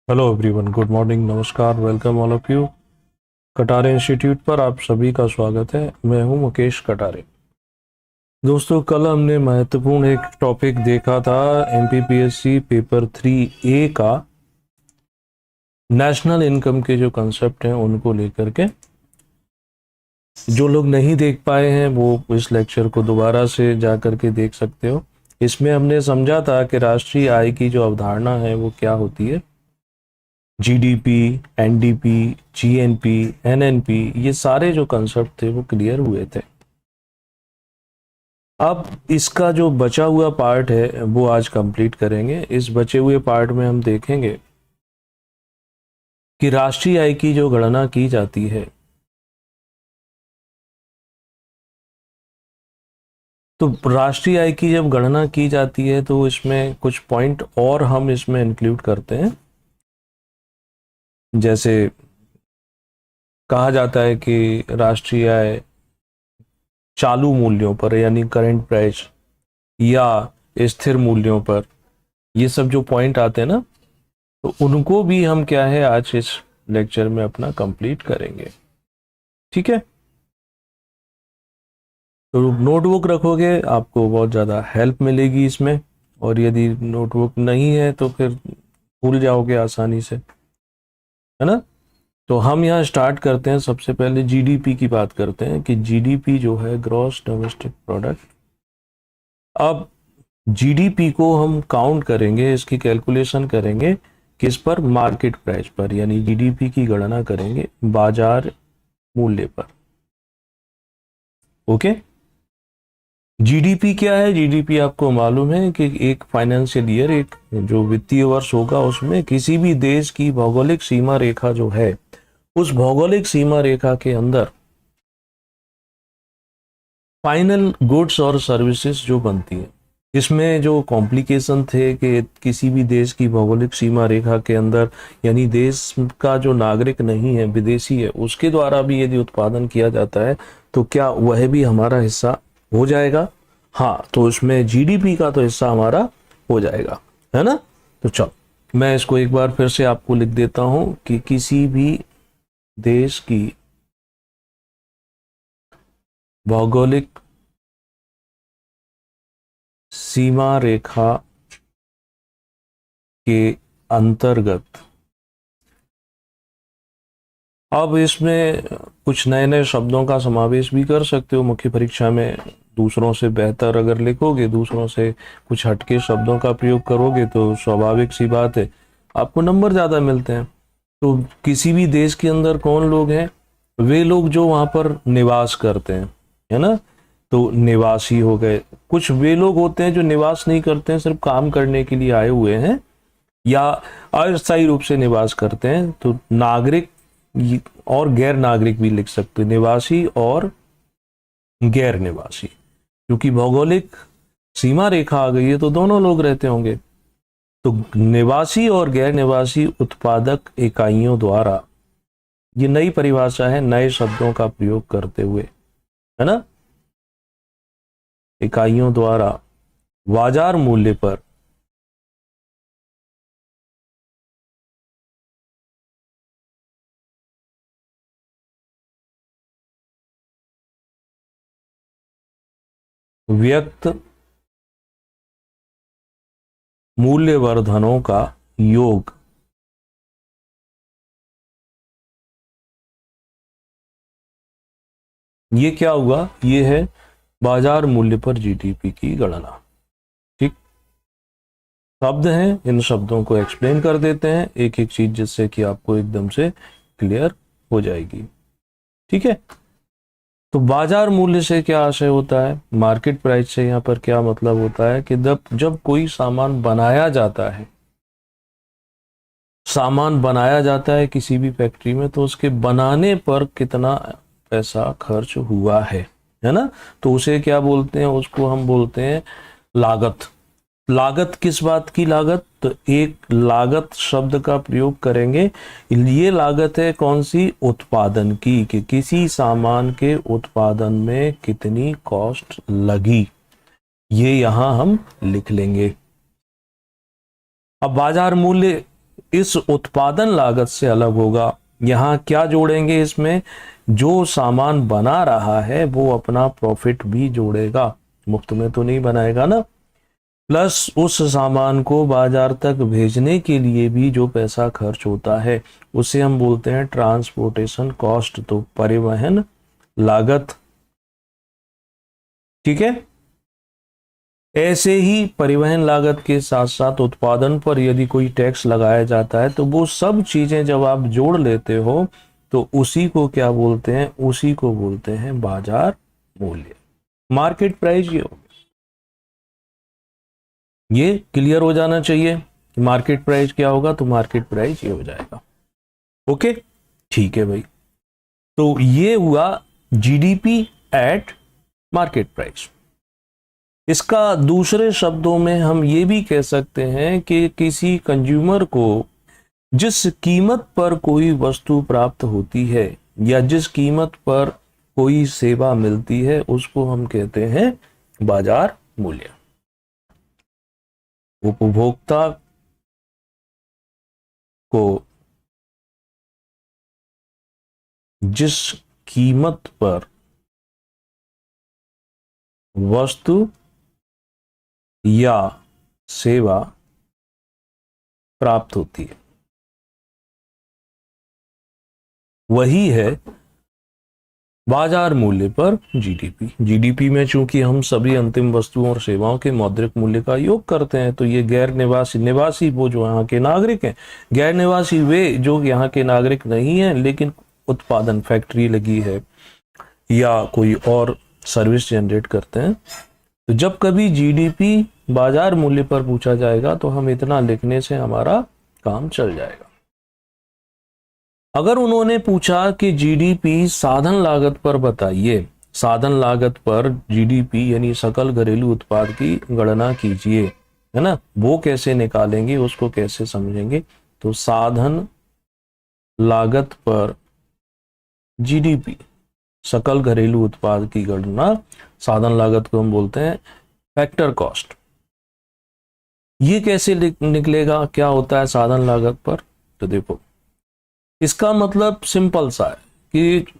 Hello everyone, good morning, नमस्कार, welcome all of you. Katare institute पर आप सभी का स्वागत है। मैं हूं मुकेश कटारे। दोस्तों, कल हमने महत्वपूर्ण एक टॉपिक देखा था, एमपीपीएससी पेपर 3A का नेशनल इनकम के जो कंसेप्ट हैं उनको लेकर के। जो लोग नहीं देख पाए हैं वो इस लेक्चर को दोबारा से जा करके देख सकते हो। इसमें हमने समझा था कि राष्ट्रीय आय की जो अवधारणा है वो क्या होती है। जीडीपी, एनडीपी, जीएनपी, एनएनपी, ये सारे जो कंसेप्ट थे वो क्लियर हुए थे। अब इसका जो बचा हुआ पार्ट है वो आज कंप्लीट करेंगे। इस बचे हुए पार्ट में हम देखेंगे कि राष्ट्रीय आय की जो गणना की जाती है, तो राष्ट्रीय आय की जब गणना की जाती है तो इसमें कुछ पॉइंट और हम इसमें इंक्लूड करते हैं। जैसे कहा जाता है कि राष्ट्रीय आय चालू मूल्यों पर यानी करंट प्राइस या स्थिर मूल्यों पर, ये सब जो पॉइंट आते हैं ना, तो उनको भी हम क्या है आज इस लेक्चर में अपना कंप्लीट करेंगे। ठीक है, तो नोटबुक रखोगे आपको बहुत ज़्यादा हेल्प मिलेगी इसमें, और यदि नोटबुक नहीं है तो फिर भूल जाओगे आसानी से, है ना। तो हम यहाँ स्टार्ट करते हैं। सबसे पहले जीडीपी की बात करते हैं कि जीडीपी जो है, ग्रॉस डोमेस्टिक प्रोडक्ट। अब जीडीपी को हम काउंट करेंगे, इसकी कैलकुलेशन करेंगे किस पर? मार्केट प्राइस पर, यानी जीडीपी की गणना करेंगे बाजार मूल्य पर। ओके, जीडीपी क्या है? जीडीपी आपको मालूम है कि एक फाइनेंशियल ईयर, एक जो वित्तीय वर्ष होगा, उसमें किसी भी देश की भौगोलिक सीमा रेखा जो है, उस भौगोलिक सीमा रेखा के अंदर फाइनल गुड्स और सर्विसेज जो बनती है। इसमें जो कॉम्प्लिकेशन थे कि किसी भी देश की भौगोलिक सीमा रेखा के अंदर, यानी देश का जो नागरिक नहीं है, विदेशी है, उसके द्वारा भी यदि उत्पादन किया जाता है तो क्या वह भी हमारा हिस्सा हो जाएगा? हाँ, तो उसमें जीडीपी का तो हिस्सा हमारा हो जाएगा, है ना। तो चलो, मैं इसको एक बार फिर से आपको लिख देता हूं कि किसी भी देश की भौगोलिक सीमा रेखा के अंतर्गत। अब इसमें कुछ नए नए शब्दों का समावेश भी कर सकते हो मुख्य परीक्षा में। दूसरों से बेहतर अगर लिखोगे, दूसरों से कुछ हटके शब्दों का प्रयोग करोगे तो स्वाभाविक सी बात है आपको नंबर ज़्यादा मिलते हैं। तो किसी भी देश के अंदर कौन लोग हैं? वे लोग जो वहाँ पर निवास करते हैं, है ना। तो निवासी हो गए। कुछ वे लोग होते हैं जो निवास नहीं करते हैं, सिर्फ काम करने के लिए आए हुए हैं या अस्थायी रूप से निवास करते हैं। तो नागरिक और गैर नागरिक भी लिख सकते हैं, निवासी और गैर निवासी। क्योंकि भौगोलिक सीमा रेखा आ गई है तो दोनों लोग रहते होंगे। तो निवासी और गैर निवासी उत्पादक इकाइयों द्वारा, ये नई परिभाषा है नए शब्दों का प्रयोग करते हुए, है ना। इकाइयों द्वारा बाजार मूल्य पर व्यक्त मूल्यवर्धनों का योग ये क्या हुआ? ये है बाजार मूल्य पर जीडीपी की गणना। ठीक, शब्द हैं, इन शब्दों को एक्सप्लेन कर देते हैं एक एक चीज, जिससे कि आपको एकदम से क्लियर हो जाएगी। ठीक है, तो बाजार मूल्य से क्या आशय होता है? मार्केट प्राइस से यहाँ पर क्या मतलब होता है कि जब कोई सामान बनाया जाता है, सामान बनाया जाता है किसी भी फैक्ट्री में, तो उसके बनाने पर कितना पैसा खर्च हुआ है ना। तो उसे क्या बोलते हैं? उसको हम बोलते हैं लागत। लागत किस बात की लागत? तो एक लागत शब्द का प्रयोग करेंगे। ये लागत है कौन सी? उत्पादन की, कि किसी सामान के उत्पादन में कितनी कॉस्ट लगी, ये यहां हम लिख लेंगे। अब बाजार मूल्य इस उत्पादन लागत से अलग होगा। यहाँ क्या जोड़ेंगे, इसमें जो सामान बना रहा है वो अपना प्रॉफिट भी जोड़ेगा, मुफ्त में तो नहीं बनाएगा ना। प्लस उस सामान को बाजार तक भेजने के लिए भी जो पैसा खर्च होता है उसे हम बोलते हैं ट्रांसपोर्टेशन कॉस्ट, तो परिवहन लागत। ठीक है। ऐसे ही परिवहन लागत के साथ साथ उत्पादन पर यदि कोई टैक्स लगाया जाता है तो वो सब चीजें जब आप जोड़ लेते हो तो उसी को क्या बोलते हैं, उसी को बोलते हैं बाजार मूल्य, मार्केट प्राइस। ये क्लियर हो जाना चाहिए कि मार्केट प्राइस क्या होगा, तो मार्केट प्राइस ये हो जाएगा। ओके, ठीक है भाई। तो ये हुआ जीडीपी एट मार्केट प्राइस। इसका दूसरे शब्दों में हम ये भी कह सकते हैं कि किसी कंज्यूमर को जिस कीमत पर कोई वस्तु प्राप्त होती है या जिस कीमत पर कोई सेवा मिलती है उसको हम कहते हैं बाजार मूल्य। उपभोक्ता को जिस कीमत पर वस्तु या सेवा प्राप्त होती है वही है बाजार मूल्य पर जीडीपी। जीडीपी में चूंकि हम सभी अंतिम वस्तुओं और सेवाओं के मौद्रिक मूल्य का योग करते हैं, तो ये गैर निवासी, निवासी वो जो यहाँ के नागरिक हैं, गैर निवासी वे जो यहाँ के नागरिक नहीं हैं लेकिन उत्पादन फैक्ट्री लगी है या कोई और सर्विस जनरेट करते हैं। तो जब कभी जीडीपी बाजार मूल्य पर पूछा जाएगा तो हम इतना लिखने से हमारा काम चल जाएगा। अगर उन्होंने पूछा कि जीडीपी साधन लागत पर बताइए, साधन लागत पर जीडीपी यानी सकल घरेलू उत्पाद की गणना कीजिए, है ना, वो कैसे निकालेंगे, उसको कैसे समझेंगे। तो साधन लागत पर जीडीपी, सकल घरेलू उत्पाद की गणना, साधन लागत को हम बोलते हैं फैक्टर कॉस्ट। ये कैसे निकलेगा, क्या होता है साधन लागत पर, तो देखो इसका मतलब सिंपल सा है कि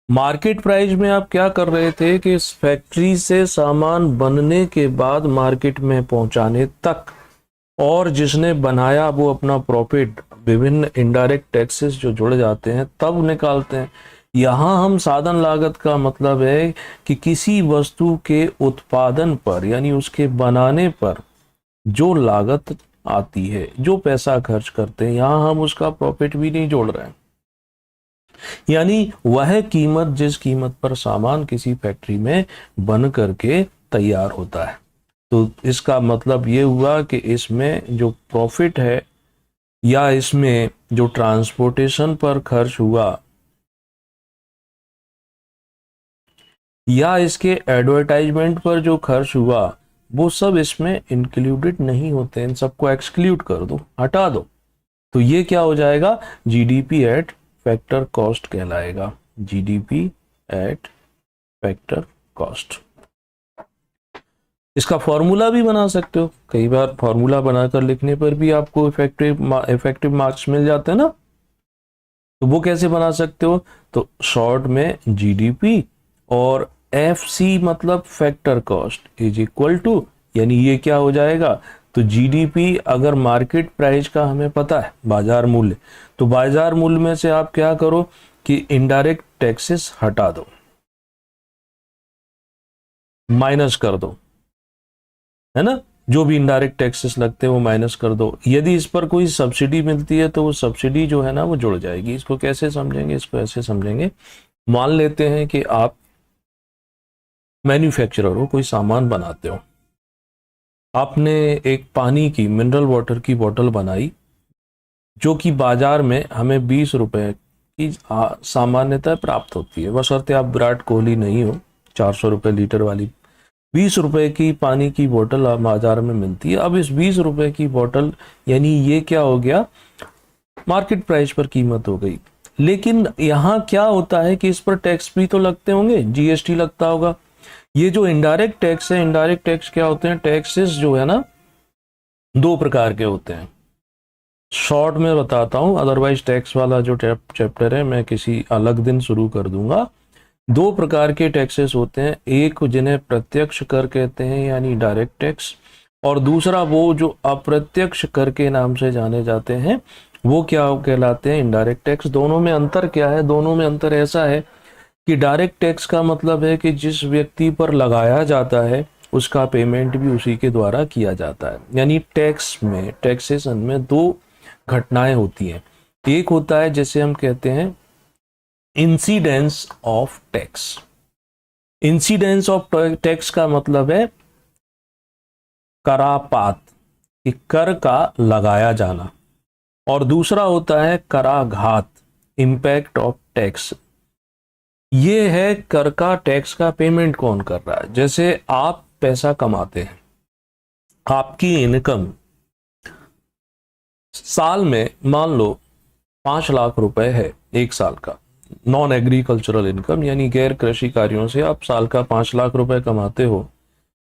मार्केट प्राइस में आप क्या कर रहे थे कि इस फैक्ट्री से सामान बनने के बाद मार्केट में पहुंचाने तक, और जिसने बनाया वो अपना प्रॉफिट विभिन्न इनडायरेक्ट टैक्सेस जो जुड़ जाते हैं तब निकालते हैं। यहां हम साधन लागत का मतलब है कि किसी वस्तु के उत्पादन पर यानी उसके बनाने पर जो लागत आती है, जो पैसा खर्च करते हैं, यहां हम उसका प्रॉफिट भी नहीं जोड़ रहे हैं। यानी वह कीमत जिस कीमत पर सामान किसी फैक्ट्री में बन करके तैयार होता है। तो इसका मतलब ये हुआ कि इसमें जो प्रॉफिट है या इसमें जो ट्रांसपोर्टेशन पर खर्च हुआ या इसके एडवर्टाइजमेंट पर जो खर्च हुआ वो सब इसमें इंक्लूडेड नहीं होते, इन सबको एक्सक्लूड कर दो, हटा दो। तो ये क्या हो जाएगा, जीडीपी एट फैक्टर कॉस्ट कहलाएगा, जीडीपी एट फैक्टर कॉस्ट। इसका फॉर्मूला भी बना सकते हो, कई बार फॉर्मूला बनाकर लिखने पर भी आपको इफेक्टिव मार्क्स मिल जाते हैं ना। तो वो कैसे बना सकते हो, तो शॉर्ट में जीडीपी और एफसी मतलब factor cost is equal to, यानी ये क्या हो जाएगा, तो जीडीपी अगर मार्केट प्राइस का हमें पता है बाजार मूल्य, तो बाजार मूल्य में से आप क्या करो कि इनडायरेक्ट टैक्सेस हटा दो, माइनस कर दो, है ना, जो भी इनडायरेक्ट टैक्सेस लगते हैं वो माइनस कर दो। यदि इस पर कोई सब्सिडी मिलती है तो वो सब्सिडी जो है ना वो जुड़ जाएगी। इसको कैसे समझेंगे, इसको ऐसे समझेंगे, मान लेते हैं कि आप मैन्युफैक्चरर हो, कोई सामान बनाते हो, आपने एक पानी की मिनरल वाटर की बोतल बनाई जो कि बाजार में हमें 20 रुपए की सामान्यतः प्राप्त होती है, बशर्ते आप विराट कोहली नहीं हो। 400 रुपए लीटर वाली 20 रुपए की पानी की बोतल बाजार में मिलती है। अब इस 20 रुपए की बोतल यानी ये क्या हो गया, मार्केट प्राइस पर कीमत हो गई। लेकिन यहाँ क्या होता है कि इस पर टैक्स भी तो लगते होंगे, जीएसटी लगता होगा। ये जो इनडायरेक्ट टैक्स है, इनडायरेक्ट टैक्स क्या होते हैं, टैक्सेस जो है ना दो प्रकार के होते हैं। शॉर्ट में बताता हूँ, अदरवाइज टैक्स वाला जो चैप्टर है मैं किसी अलग दिन शुरू कर दूंगा। दो प्रकार के टैक्सेस होते हैं, एक जिन्हें प्रत्यक्ष कर कहते हैं यानी डायरेक्ट टैक्स, और दूसरा वो जो अप्रत्यक्ष कर के नाम से जाने जाते हैं वो क्या कहलाते हैं, इनडायरेक्ट टैक्स। दोनों में अंतर क्या है? दोनों में अंतर ऐसा है कि डायरेक्ट टैक्स का मतलब है कि जिस व्यक्ति पर लगाया जाता है उसका पेमेंट भी उसी के द्वारा किया जाता है। यानी टैक्स में, टैक्सेशन में दो घटनाएं होती हैं। एक होता है जैसे हम कहते हैं incidence of tax. Incidence of tax का मतलब है करापात, कि कर का लगाया जाना, और दूसरा होता है कराघात, इम्पैक्ट ऑफ टैक्स। ये है कर का, टैक्स का पेमेंट कौन कर रहा है। जैसे आप पैसा कमाते हैं, आपकी इनकम साल में मान लो 5 लाख रुपए है एक साल का, नॉन एग्रीकल्चरल इनकम यानी गैर कृषि कार्यों से आप साल का 5 लाख रुपए कमाते हो।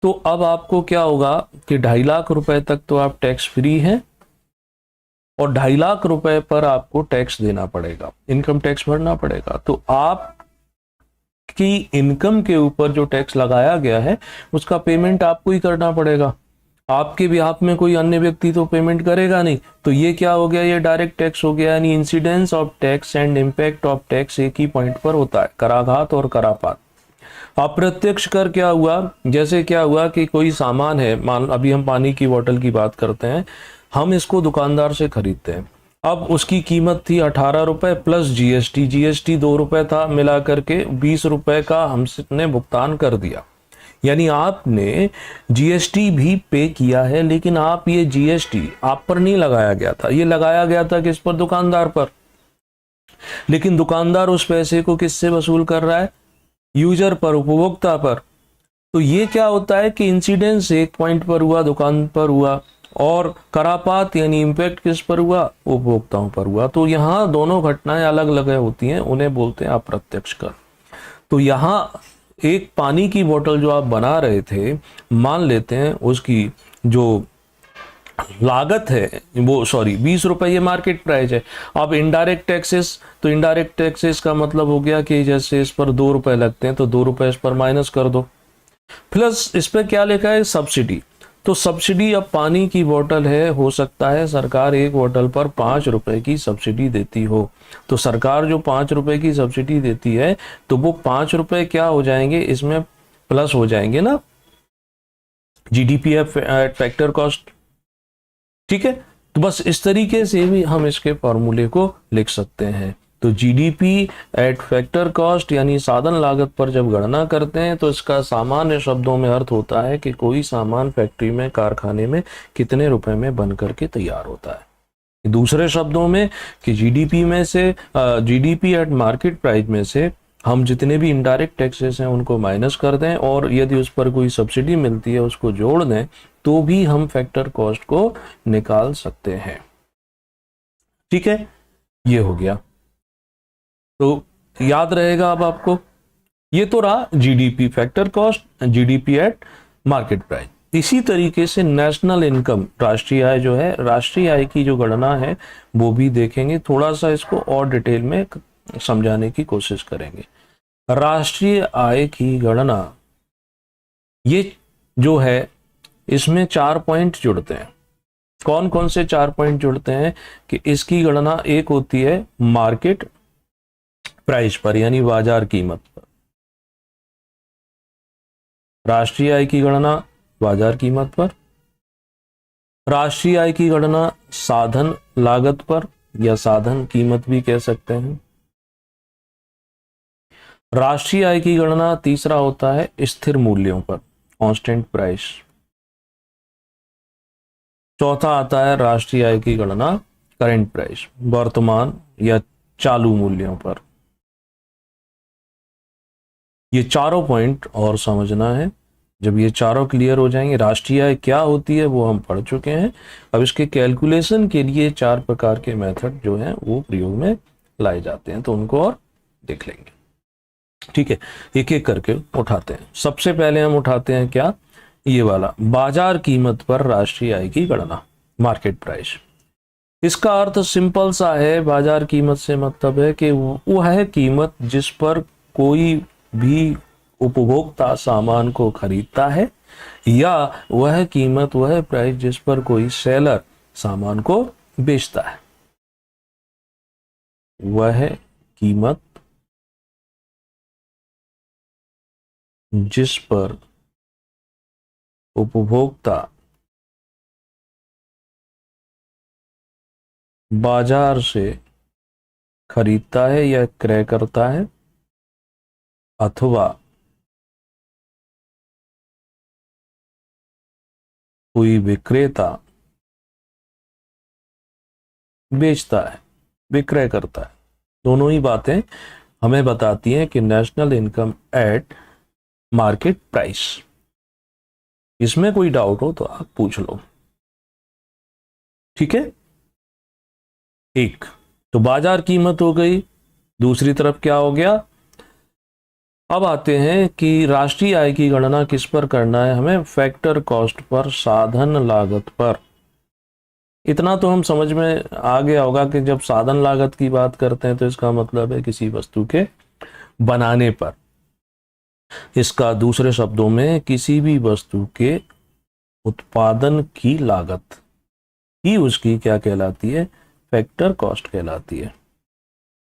तो अब आपको क्या होगा कि 2.5 लाख रुपए तक तो आप टैक्स फ्री हैं, और 2.5 लाख रुपए पर आपको टैक्स देना पड़ेगा, इनकम टैक्स भरना पड़ेगा। तो आप की इनकम के ऊपर जो टैक्स लगाया गया है उसका पेमेंट आपको ही करना पड़ेगा, आपके बिहाफ में कोई अन्य व्यक्ति तो पेमेंट करेगा नहीं। तो ये क्या हो गया, ये डायरेक्ट टैक्स हो गया। यानी incidence of tax and impact of tax एक ही पॉइंट पर होता है, कराघात और करापात। अप्रत्यक्ष कर क्या हुआ, जैसे क्या हुआ कि कोई सामान है, मान अभी हम पानी की बोतल की बात करते हैं, हम इसको दुकानदार से खरीदते हैं। अब उसकी कीमत थी 18 रुपए प्लस जीएसटी, जीएसटी 2 रुपए था, मिला करके 20 रुपए का हमने भुगतान कर दिया। यानी आपने जीएसटी भी पे किया है, लेकिन आप ये जीएसटी आप पर नहीं लगाया गया था, ये लगाया गया था किस पर, दुकानदार पर। लेकिन दुकानदार उस पैसे को किससे वसूल कर रहा है, यूजर पर, उपभोक्ता पर। तो ये क्या होता है कि इंसिडेंस एक पॉइंट पर हुआ, दुकान पर हुआ, और करापात यानी इंपैक्ट किस पर हुआ, उपभोक्ताओं पर हुआ। तो यहाँ दोनों घटनाएं अलग अलग होती हैं, उन्हें बोलते हैं अप्रत्यक्ष कर। तो यहाँ एक पानी की बोतल जो आप बना रहे थे, मान लेते हैं उसकी जो लागत है वो 20 रुपए ये मार्केट प्राइस है। अब इनडायरेक्ट टैक्सेस, तो इनडायरेक्ट टैक्सेस का मतलब हो गया कि जैसे इस पर 2 रुपए लगते हैं तो 2 रुपए इस पर माइनस कर दो, प्लस इस पर क्या लिखा है, सब्सिडी। तो सब्सिडी, अब पानी की बोतल है, हो सकता है सरकार एक बोतल पर 5 रुपए की सब्सिडी देती हो। तो सरकार जो 5 रुपए की सब्सिडी देती है तो वो 5 रुपए क्या हो जाएंगे, इसमें प्लस हो जाएंगे ना, जीडीपी एट फैक्टर कॉस्ट। ठीक है, तो बस इस तरीके से भी हम इसके फॉर्मूले को लिख सकते हैं। तो जीडीपी एट फैक्टर कॉस्ट यानी साधन लागत पर जब गणना करते हैं तो इसका सामान्य शब्दों में अर्थ होता है कि कोई सामान फैक्ट्री में, कारखाने में कितने रुपए में बन करके तैयार होता है। दूसरे शब्दों में कि जीडीपी में से, जीडीपी एट मार्केट प्राइस में से हम जितने भी इनडायरेक्ट टैक्सेस हैं उनको माइनस कर दें, और यदि उस पर कोई सब्सिडी मिलती है उसको जोड़ दें, तो भी हम फैक्टर कॉस्ट को निकाल सकते हैं। ठीक है, ये हो गया, तो याद रहेगा अब आपको। ये तो रहा GDP factor cost, GDP at market price. इसी तरीके से नेशनल इनकम, राष्ट्रीय आय जो है, राष्ट्रीय आय की जो गणना है वो भी देखेंगे, थोड़ा सा इसको और डिटेल में समझाने की कोशिश करेंगे। राष्ट्रीय आय की गणना ये जो है, इसमें 4 पॉइंट जुड़ते हैं। कौन कौन से 4 पॉइंट जुड़ते हैं कि इसकी गणना एक होती है मार्केट प्राइस पर यानी बाजार कीमत पर, राष्ट्रीय आय की गणना बाजार कीमत पर, राष्ट्रीय आय की गणना साधन लागत पर या साधन कीमत भी कह सकते हैं, राष्ट्रीय आय की गणना तीसरा होता है स्थिर मूल्यों पर, कांस्टेंट प्राइस, चौथा आता है राष्ट्रीय आय की गणना करंट प्राइस, वर्तमान या चालू मूल्यों पर। ये चारों पॉइंट और समझना है। जब ये चारों क्लियर हो जाएंगे, राष्ट्रीय आय क्या होती है वो हम पढ़ चुके हैं। अब इसके कैलकुलेशन के लिए 4 प्रकार के मेथड जो हैं वो प्रयोग में लाए जाते हैं, तो उनको और देख लेंगे। ठीक है, एक एक करके उठाते हैं। सबसे पहले हम उठाते हैं क्या, ये वाला, बाजार कीमत पर राष्ट्रीय आय की गणना, मार्केट प्राइस। इसका अर्थ सिंपल सा है, बाजार कीमत से मतलब है कि वो है कीमत जिस पर कोई भी उपभोक्ता सामान को खरीदता है, या वह कीमत, वह प्राइस जिस पर कोई सेलर सामान को बेचता है। वह कीमत जिस पर उपभोक्ता बाजार से खरीदता है या क्रय करता है, अथवा कोई विक्रेता बेचता है, विक्रय करता है। दोनों ही बातें हमें बताती हैं कि national income eight market price. इसमें कोई डाउट हो तो आप पूछ लो, ठीक है। एक तो बाजार कीमत हो गई, दूसरी तरफ क्या हो गया, अब आते हैं कि राष्ट्रीय आय की गणना किस पर करना है हमें, फैक्टर कॉस्ट पर, साधन लागत पर। इतना तो हम समझ में आ गया होगा कि जब साधन लागत की बात करते हैं तो इसका मतलब है किसी वस्तु के बनाने पर। इसका दूसरे शब्दों में किसी भी वस्तु के उत्पादन की लागत ही उसकी क्या कहलाती है, फैक्टर कॉस्ट कहलाती है।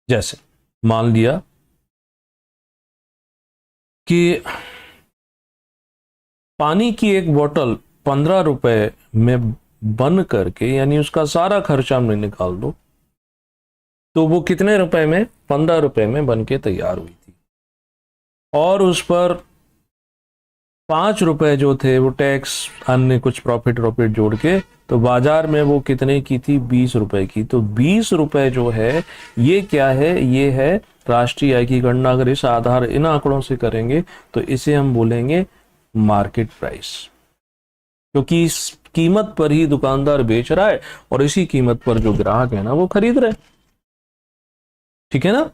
जैसे मान लिया कि पानी की एक बोतल 15 रुपए में बन करके, यानी उसका सारा खर्चा हमने निकाल दो, तो वो कितने रुपए में, 15 रुपए में बन के तैयार हुई थी। और उस पर 5 रुपए जो थे वो टैक्स, अन्य कुछ प्रॉफिट जोड़ के, तो बाजार में वो कितने की थी, 20 रुपए की। तो 20 रुपए जो है ये क्या है, ये है राष्ट्रीय आय की गणना। अगर इस आधार इन आंकड़ों से करेंगे तो इसे हम बोलेंगे मार्केट प्राइस, क्योंकि इस कीमत पर ही दुकानदार बेच रहा है और इसी कीमत पर जो ग्राहक है ना वो खरीद रहे, ठीक है ना।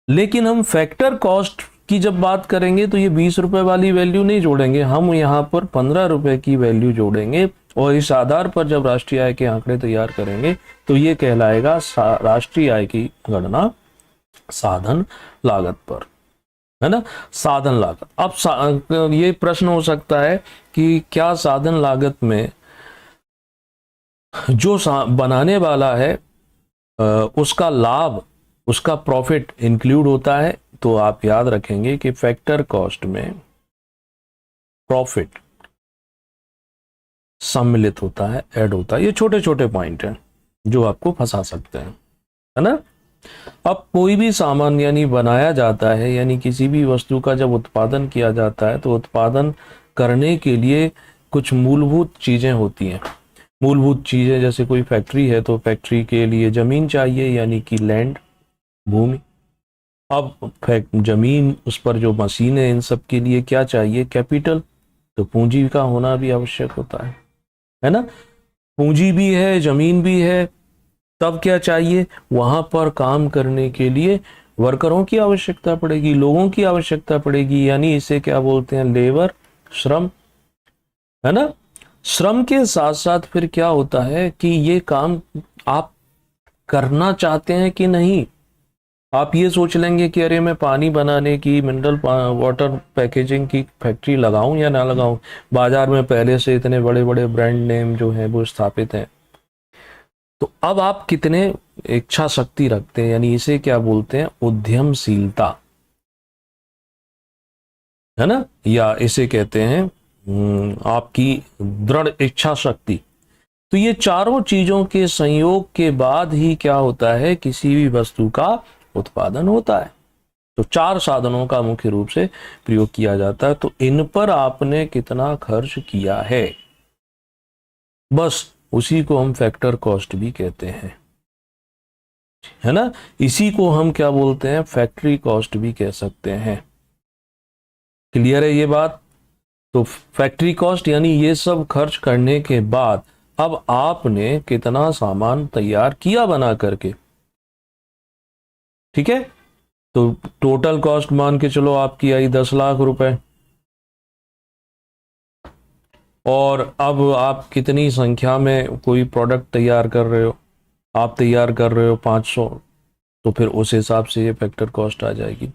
लेकिन हम फैक्टर कॉस्ट की जब बात करेंगे तो ये 20 रुपए वाली वैल्यू नहीं जोड़ेंगे, हम यहां पर 15 रुपए की वैल्यू जोड़ेंगे, और इस आधार पर जब राष्ट्रीय आय के आंकड़े तैयार करेंगे तो ये कहलाएगा राष्ट्रीय आय की गणना साधन लागत पर, है ना, साधन लागत। अब ये प्रश्न हो सकता है कि क्या साधन लागत में जो बनाने वाला है उसका लाभ, उसका प्रॉफिट इंक्लूड होता है? तो आप याद रखेंगे कि फैक्टर कॉस्ट में प्रॉफिट सम्मिलित होता है, ऐड होता है। ये छोटे छोटे पॉइंट हैं जो आपको फंसा सकते हैं, है ना। अब कोई भी सामान यानी बनाया जाता है, यानी किसी भी वस्तु का जब उत्पादन किया जाता है तो उत्पादन करने के लिए कुछ मूलभूत चीजें होती हैं। मूलभूत चीजें जैसे कोई फैक्ट्री है तो फैक्ट्री के लिए जमीन चाहिए, यानी कि लैंड, भूमि। अब जमीन, उस पर जो मशीन है, इन सब के लिए क्या चाहिए, कैपिटल। तो पूंजी का होना भी आवश्यक होता है ना। पूंजी भी है, जमीन भी है, तब क्या चाहिए, वहां पर काम करने के लिए वर्करों की आवश्यकता पड़ेगी, लोगों की आवश्यकता पड़ेगी, यानी इसे क्या बोलते हैं, लेबर, श्रम, है ना। श्रम के साथ साथ फिर क्या होता है कि ये काम आप करना चाहते हैं कि नहीं। आप ये सोच लेंगे कि अरे मैं पानी बनाने की, मिनरल वाटर पैकेजिंग की फैक्ट्री लगाऊं या ना लगाऊं, बाजार में पहले से इतने बड़े बड़े ब्रांड नेम जो है वो स्थापित हैं। तो अब आप कितने इच्छा शक्ति रखते हैं, यानी इसे क्या बोलते हैं, उद्यमशीलता, है ना, या इसे कहते हैं आपकी दृढ़ इच्छा शक्ति। तो ये चारों चीजों के संयोग के बाद ही क्या होता है, किसी भी वस्तु का उत्पादन होता है। तो 4 साधनों का मुख्य रूप से प्रयोग किया जाता है। तो इन पर आपने कितना खर्च किया है, बस उसी को हम फैक्टर कॉस्ट भी कहते हैं, है ना। इसी को हम क्या बोलते हैं, फैक्ट्री कॉस्ट भी कह सकते हैं। क्लियर है ये बात। तो फैक्ट्री कॉस्ट यानी ये सब खर्च करने के बाद अब आपने कितना सामान तैयार किया बना करके, ठीक है। तो टोटल कॉस्ट मान के चलो आपकी आई 10 लाख रुपए, और अब आप कितनी संख्या में कोई प्रोडक्ट तैयार कर रहे हो, आप तैयार कर रहे हो 500, तो फिर उस हिसाब से ये फैक्टर कॉस्ट आ जाएगी,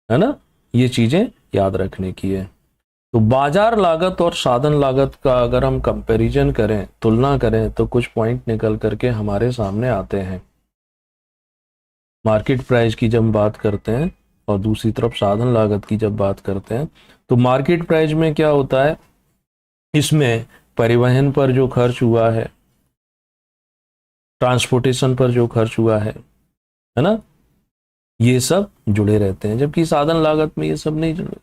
है ना। ये चीजें याद रखने की है। तो बाजार लागत और साधन लागत का अगर हम कंपैरिजन करें, तुलना करें, तो कुछ पॉइंट निकल करके हमारे सामने आते हैं। मार्केट प्राइस की जब बात करते हैं और दूसरी तरफ साधन लागत की जब बात करते हैं, तो मार्केट प्राइस में क्या होता है, इसमें परिवहन पर जो खर्च हुआ है, ट्रांसपोर्टेशन पर जो खर्च हुआ है ना, ये सब जुड़े रहते हैं, जबकि साधन लागत में ये सब नहीं जुड़े।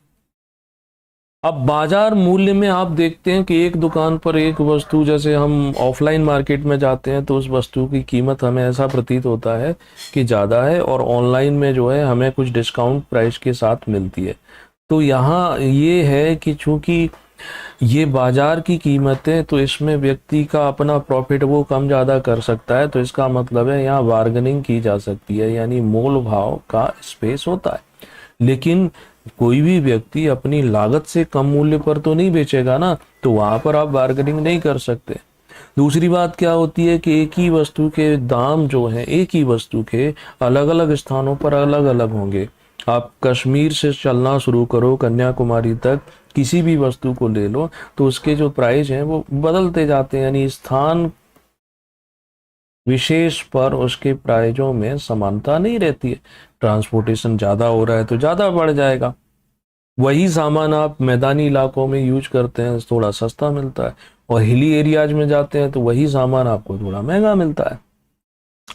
अब बाजार मूल्य में आप देखते हैं कि एक दुकान पर एक वस्तु, जैसे हम ऑफलाइन मार्केट में जाते हैं तो उस वस्तु की कीमत हमें ऐसा प्रतीत होता है कि ज़्यादा है, और ऑनलाइन में जो है हमें कुछ डिस्काउंट प्राइस के साथ मिलती है। तो यहाँ ये है कि चूंकि ये बाजार की कीमतें, तो इसमें व्यक्ति का अपना प्रॉफिट वो कम ज़्यादा कर सकता है, तो इसका मतलब है यहाँ बार्गेनिंग की जा सकती है, यानी मोल भाव का स्पेस होता है। लेकिन कोई भी व्यक्ति अपनी लागत से कम मूल्य पर तो नहीं बेचेगा ना, तो वहां पर आप बार्गेनिंग नहीं कर सकते। दूसरी बात क्या होती है कि एक ही वस्तु के दाम जो है, एक ही वस्तु के अलग अलग स्थानों पर अलग अलग होंगे। आप कश्मीर से चलना शुरू करो कन्याकुमारी तक, किसी भी वस्तु को ले लो, तो उसके जो प्राइस हैं वो बदलते जाते हैं, यानी स्थान विशेष पर उसके प्राइजों में समानता नहीं रहती है। ट्रांसपोर्टेशन ज़्यादा हो रहा है तो ज़्यादा बढ़ जाएगा। वही सामान आप मैदानी इलाकों में यूज करते हैं, थोड़ा सस्ता मिलता है, और हिली एरियाज में जाते हैं तो वही सामान आपको थोड़ा महंगा मिलता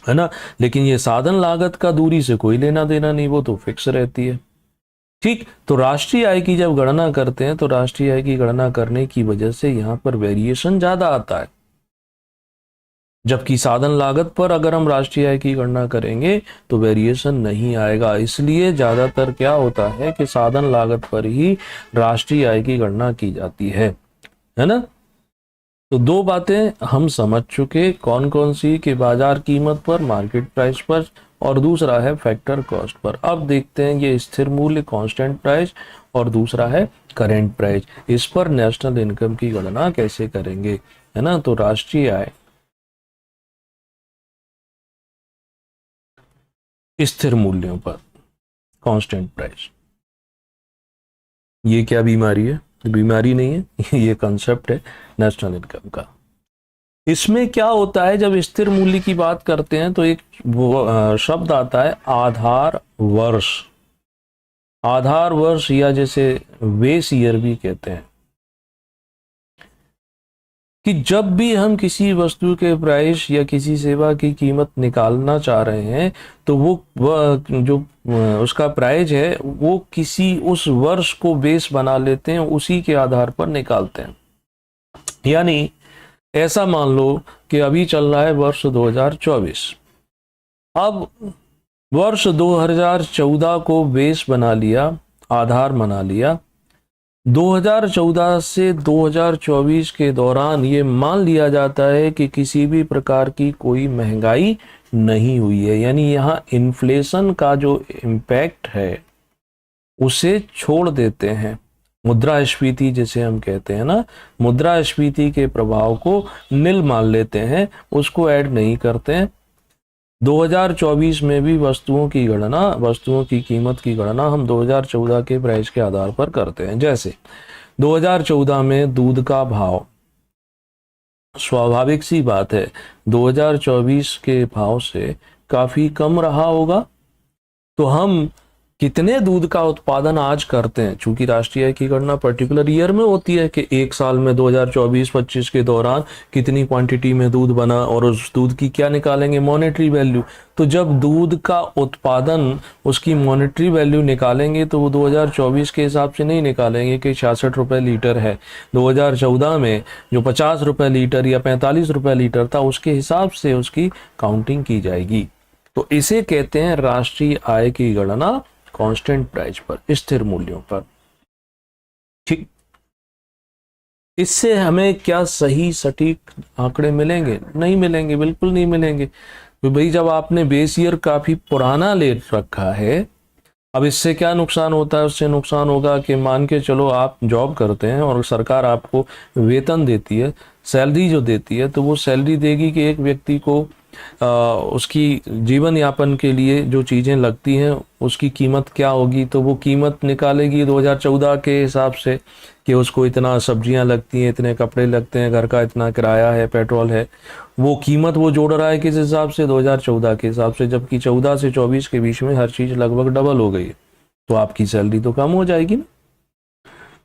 है ना। लेकिन ये साधन लागत का दूरी से कोई लेना देना नहीं, वो तो फिक्स रहती है। ठीक, तो राष्ट्रीय आय की जब गणना करते हैं, तो राष्ट्रीय आय की गणना करने की वजह से यहाँ पर वेरिएशन ज़्यादा आता है, जबकि साधन लागत पर अगर हम राष्ट्रीय आय की गणना करेंगे तो वेरिएशन नहीं आएगा। इसलिए ज्यादातर क्या होता है कि साधन लागत पर ही राष्ट्रीय आय की गणना की जाती है ना। तो दो बातें हम समझ चुके, कौन कौन सी, कि बाजार कीमत पर, मार्केट प्राइस पर, और दूसरा है फैक्टर कॉस्ट पर। अब देखते हैं ये स्थिर मूल्य कांस्टेंट प्राइस, और दूसरा है करेंट प्राइस। इस पर नेशनल इनकम की गणना कैसे करेंगे, है ना। तो राष्ट्रीय आय स्थिर मूल्यों पर, कांस्टेंट प्राइस, ये क्या बीमारी है? बीमारी नहीं है, ये कंसेप्ट है नेशनल इनकम का। इसमें क्या होता है, जब स्थिर मूल्य की बात करते हैं तो एक शब्द आता है आधार वर्ष। आधार वर्ष, या जैसे बेस ईयर भी कहते हैं, कि जब भी हम किसी वस्तु के प्राइस या किसी सेवा की कीमत निकालना चाह रहे हैं, तो वो जो उसका प्राइस है वो किसी उस वर्ष को बेस बना लेते हैं, उसी के आधार पर निकालते हैं। यानी ऐसा मान लो कि अभी चल रहा है वर्ष 2024। अब वर्ष 2014 को बेस बना लिया, आधार बना लिया। 2014 से 2024 के दौरान ये मान लिया जाता है कि किसी भी प्रकार की कोई महंगाई नहीं हुई है, यानी यहाँ इन्फ्लेशन का जो इम्पैक्ट है उसे छोड़ देते हैं। मुद्रास्फीति जिसे हम कहते हैं ना, मुद्रास्फीति के प्रभाव को नील मान लेते हैं, उसको ऐड नहीं करते हैं। 2024 में भी वस्तुओं की गणना, वस्तुओं की कीमत की गणना हम 2014 के प्राइस के आधार पर करते हैं। जैसे 2014 में दूध का भाव, स्वाभाविक सी बात है 2024 के भाव से काफी कम रहा होगा, तो हम कितने दूध का उत्पादन आज करते हैं, चूंकि राष्ट्रीय आय की गणना पर्टिकुलर ईयर में होती है कि एक साल में 2024-25 के दौरान कितनी क्वांटिटी में दूध बना, और उस दूध की क्या निकालेंगे, मॉनेटरी वैल्यू। तो जब दूध का उत्पादन, उसकी मॉनेटरी वैल्यू निकालेंगे तो वो 2024 के हिसाब से नहीं निकालेंगे कि 66 रुपए लीटर है। 2014 में जो 50 रुपए लीटर या 45 रुपए लीटर था, उसके हिसाब से उसकी काउंटिंग की जाएगी। तो इसे कहते हैं राष्ट्रीय आय की गणना कांस्टेंट प्राइस पर, स्थिर मूल्यों पर। ठीक, इससे हमें क्या सही सटीक आंकड़े मिलेंगे? नहीं मिलेंगे, बिल्कुल नहीं मिलेंगे। तो भाई जब आपने बेस ईयर काफी पुराना ले रखा है, अब इससे क्या नुकसान होता है? उससे नुकसान होगा कि मान के चलो आप जॉब करते हैं और सरकार आपको वेतन देती है, सैलरी जो देती है, तो वो सैलरी देगी कि एक व्यक्ति को उसकी जीवन यापन के लिए जो चीज़ें लगती हैं उसकी कीमत क्या होगी, तो वो कीमत निकालेगी 2014 के हिसाब से कि उसको इतना सब्जियां लगती हैं, इतने कपड़े लगते हैं, घर का इतना किराया है, पेट्रोल है। वो कीमत वो जोड़ रहा है किस हिसाब से, 2014 के हिसाब से, जबकि 14 से 24 के बीच में हर चीज़ लगभग डबल हो गई है, तो आपकी सैलरी तो कम हो जाएगी ना।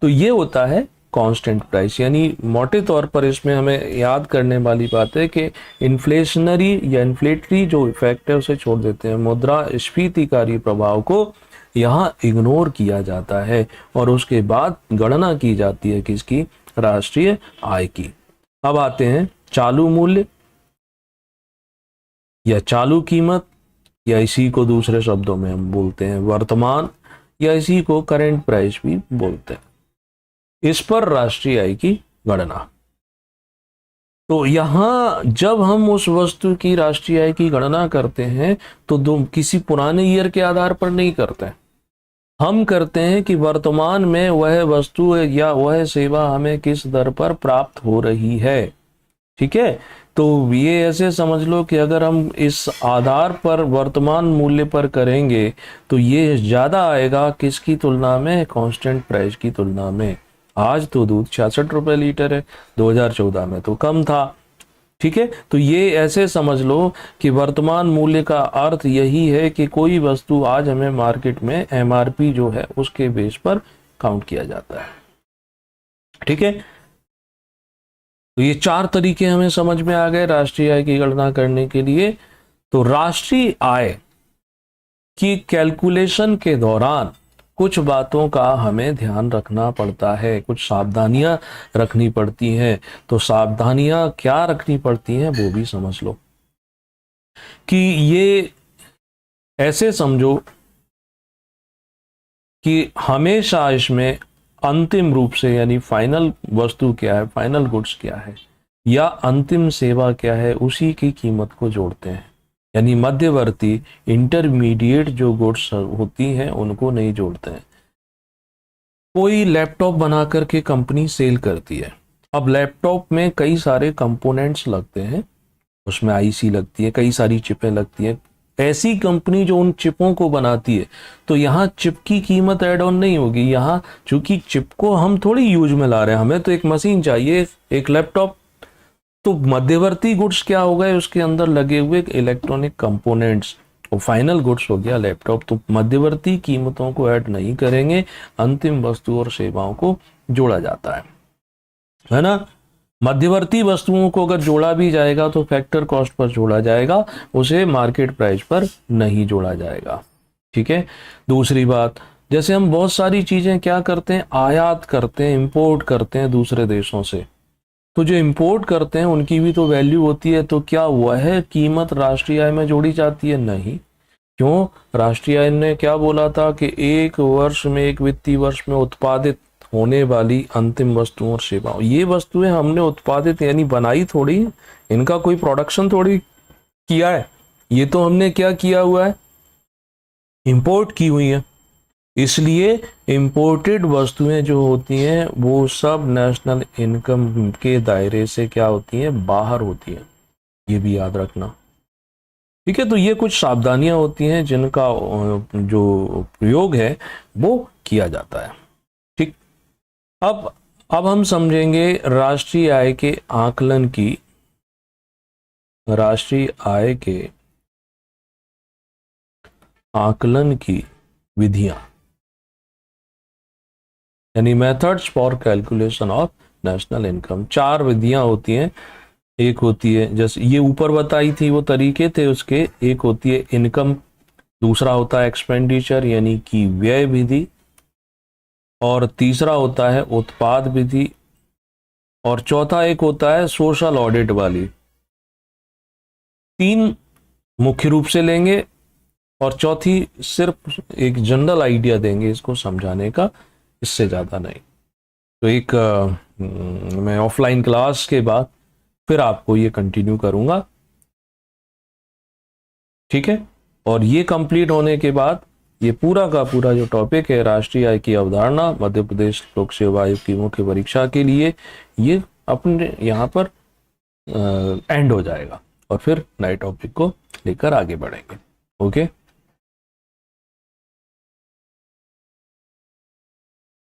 तो ये होता है कांस्टेंट प्राइस। यानी मोटे तौर पर इसमें हमें याद करने वाली बात है कि इन्फ्लेशनरी या इन्फ्लेटरी जो इफेक्ट है उसे छोड़ देते हैं, मुद्रास्फीतिकारी प्रभाव को यहाँ इग्नोर किया जाता है और उसके बाद गणना की जाती है किसकी, राष्ट्रीय आय की। अब आते हैं चालू मूल्य या चालू कीमत, या इसी को दूसरे शब्दों में हम बोलते हैं वर्तमान, या इसी को करेंट प्राइस भी बोलते हैं। इस पर राष्ट्रीय आय की गणना। तो यहां जब हम उस वस्तु की राष्ट्रीय आय की गणना करते हैं तो किसी पुराने ईयर के आधार पर नहीं करते हैं, हम करते हैं कि वर्तमान में वह वस्तु या वह सेवा हमें किस दर पर प्राप्त हो रही है। ठीक है, तो ये ऐसे समझ लो कि अगर हम इस आधार पर वर्तमान मूल्य पर करेंगे तो ये ज्यादा आएगा किसकी तुलना में, कांस्टेंट प्राइस की तुलना में। आज तो दूध 66 रुपए लीटर है, 2014 में तो कम था। ठीक है, तो ये ऐसे समझ लो कि वर्तमान मूल्य का अर्थ यही है कि कोई वस्तु आज हमें मार्केट में एमआरपी जो है उसके बेस पर काउंट किया जाता है। ठीक है, तो ये 4 तरीके हमें समझ में आ गए राष्ट्रीय आय की गणना करने के लिए। तो राष्ट्रीय आय की कैलकुलेशन के दौरान कुछ बातों का हमें ध्यान रखना पड़ता है, कुछ सावधानियां रखनी पड़ती हैं। तो सावधानियां क्या रखनी पड़ती हैं वो भी समझ लो कि ये ऐसे समझो कि हमेशा इसमें अंतिम रूप से यानी फाइनल वस्तु क्या है, फाइनल गुड्स क्या है या अंतिम सेवा क्या है, उसी की कीमत को जोड़ते हैं। यानी मध्यवर्ती इंटरमीडिएट जो गुड्स होती हैं उनको नहीं जोड़ते हैं। कोई लैपटॉप बना करके कंपनी सेल करती है, अब लैपटॉप में कई सारे कंपोनेंट्स लगते हैं, उसमें आईसी लगती है, कई सारी चिपें लगती हैं। ऐसी कंपनी जो उन चिपों को बनाती है, तो यहाँ चिप की कीमत ऐड ऑन नहीं होगी। यहाँ चूंकि चिप को हम थोड़ी यूज में ला रहे हैं, हमें तो एक मशीन चाहिए, एक लैपटॉप। तो मध्यवर्ती गुड्स क्या हो गए, उसके अंदर लगे हुए इलेक्ट्रॉनिक कंपोनेंट्स, और फाइनल गुड्स हो गया लैपटॉप। तो मध्यवर्ती कीमतों को ऐड नहीं करेंगे, अंतिम वस्तु और सेवाओं को जोड़ा जाता है ना। मध्यवर्ती वस्तुओं को अगर जोड़ा भी जाएगा तो फैक्टर कॉस्ट पर जोड़ा जाएगा, उसे मार्केट प्राइस पर नहीं जोड़ा जाएगा। ठीक है, दूसरी बात, जैसे हम बहुत सारी चीजें क्या करते हैं, आयात करते हैं, इंपोर्ट करते हैं दूसरे देशों से, तो जो इंपोर्ट करते हैं उनकी भी तो वैल्यू होती है। तो क्या वह कीमत राष्ट्रीय आय में जोड़ी जाती है? नहीं। क्यों? राष्ट्रीय आय ने क्या बोला था कि एक वर्ष में, एक वित्तीय वर्ष में उत्पादित होने वाली अंतिम वस्तुओं और सेवाओं, ये वस्तुएं हमने उत्पादित यानी बनाई थोड़ी, इनका कोई प्रोडक्शन थोड़ी किया है, ये तो हमने क्या किया हुआ है, इंपोर्ट की हुई है। इसलिए इंपोर्टेड वस्तुएं जो होती हैं वो सब नेशनल इनकम के दायरे से क्या होती हैं, बाहर होती हैं, ये भी याद रखना। ठीक है, तो ये कुछ सावधानियां होती हैं जिनका जो प्रयोग है वो किया जाता है। ठीक, अब हम समझेंगे राष्ट्रीय आय के आकलन की, राष्ट्रीय आय के आकलन की विधियां, यानी methods for calculation of national income. 4 विधियां होती हैं। एक होती है, जैसे ये ऊपर बताई थी वो तरीके थे उसके, एक होती है इनकम, दूसरा होता है एक्सपेंडिचर यानी कि व्यय विधि, और तीसरा होता है उत्पाद विधि, और चौथा एक होता है सोशल ऑडिट वाली। 3 मुख्य रूप से लेंगे और चौथी सिर्फ एक जनरल आइडिया देंगे इसको समझाने का, इससे ज्यादा नहीं। तो एक मैं ऑफलाइन क्लास के बाद फिर आपको ये कंटिन्यू करूंगा। ठीक है, और ये कंप्लीट होने के बाद ये पूरा का पूरा जो टॉपिक है राष्ट्रीय आय की अवधारणा मध्य प्रदेश लोक सेवा आयोग की मुख्य परीक्षा के लिए, ये अपने यहाँ पर एंड हो जाएगा। और फिर नए टॉपिक को लेकर आगे बढ़ेंगे। ओके।